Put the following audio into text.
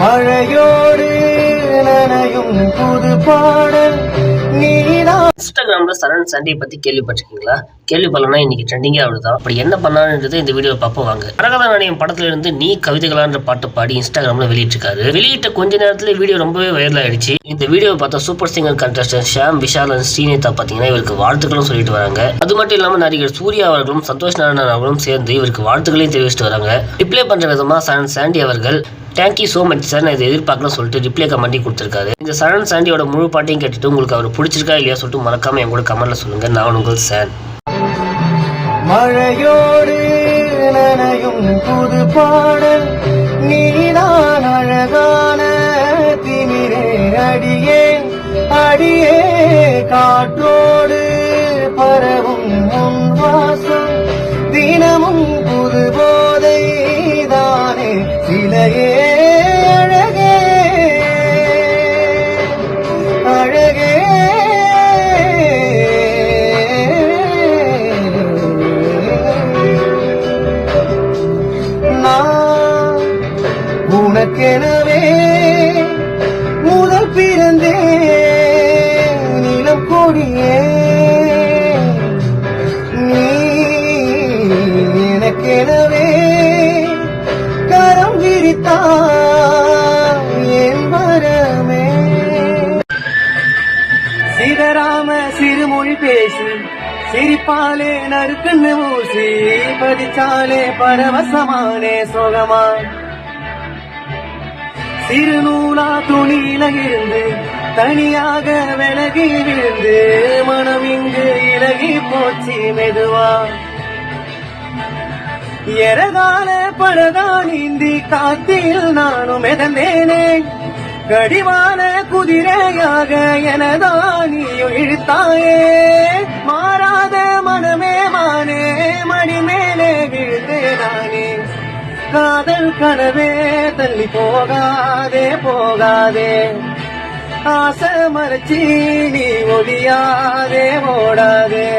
மழையோடு நனையும் புது பாடல் நீதான். இன்ஸ்டாகிராம்ல சரண் சாண்டியை பத்தி கேள்விப்பட்டிருக்கீங்களா? கேள்விப்படலன்னா இன்னைக்கு ட்ரெண்டிங்கே ஆகுதுதான். அப்படி என்ன பண்ணான்றது இந்த வீடியோ பார்ப்போம் வாங்க. அரகதா நாணயம் படத்துல இருந்து நீ கவிதைகளான்ற பாட்டு பாடி இன்ஸ்டாகிராம்ல வெளியிட்டிருக்காரு. வெளியிட்ட கொஞ்ச நேரத்துல வீடியோ ரொம்பவே வைரல் ஆயிடுச்சு. இந்த வீடியோ பார்த்தா super singer contestant Sham, Vishal and Srinetha பாத்தீங்கன்னா இவருக்கு வாழ்த்துக்களும் சொல்லிட்டு வராங்க. அது மட்டும் இல்லாம நடிகர் சூர்யா அவர்களும் சந்தோஷ் நாராயணன் அவர்களும் சேர்ந்து இவருக்கு வாழ்த்துக்களையும் தெரிவிச்சுட்டு வராங்க. ரிப்ளை பண்ற விதமா சரண் சாண்டி அவர்கள் தேங்க்யூ ஸோ மச் சார், நான் இதை எதிர்பார்க்கலாம் சொல்லிட்டு ரிப்ளை கமெண்டி கொடுத்துருக்காரு. இந்த சரண் சாண்டியோட முழு பாட்டையும் கேட்டுட்டு உங்களுக்கு அவர் பிடிச்சிருக்கா இல்லையா சொல்லிட்டு மறக்காம என் கூட கமெண்ட்ல சொல்லுங்க. நான் உங்கள் சான். மழையோடு நனையும் புது பாடல் நீதான் அழகான திமிரே அடியே அடியே காற்றோடு பரவும் உன் வாசம் தினமும் புது போதை தானே சிலையே அழகே அழகே நான் உனக்கெனவே முதல் பிறந்தே நிலம் கொடியே நீ எனக்கெனவே கரம் விரித்தான் என் வரமே. சிதராம சிறுமொழி பேசி சிரிப்பாலே நறுக்குன்னு ஊசி பதிச்சாலே பரவசமானே சோகமா சிறுநூலா துணியில இருந்து தனியாக விலகி விழுந்து மனம் இங்கு இலகி போச்சு மெதுவா எரகால படகா நீந்தி காத்தில் நானும் மிதந்தேனே கடிவான குதிரையாக எனதானியும் இழுத்தாயே மாறாத மனமே மானே மணி மேலே விழுந்தே நானே காதல் கனவே தள்ளி போகாதே போகாதே ஆசை மறைச்சி நீ ஒழியாதே ஓடாதே.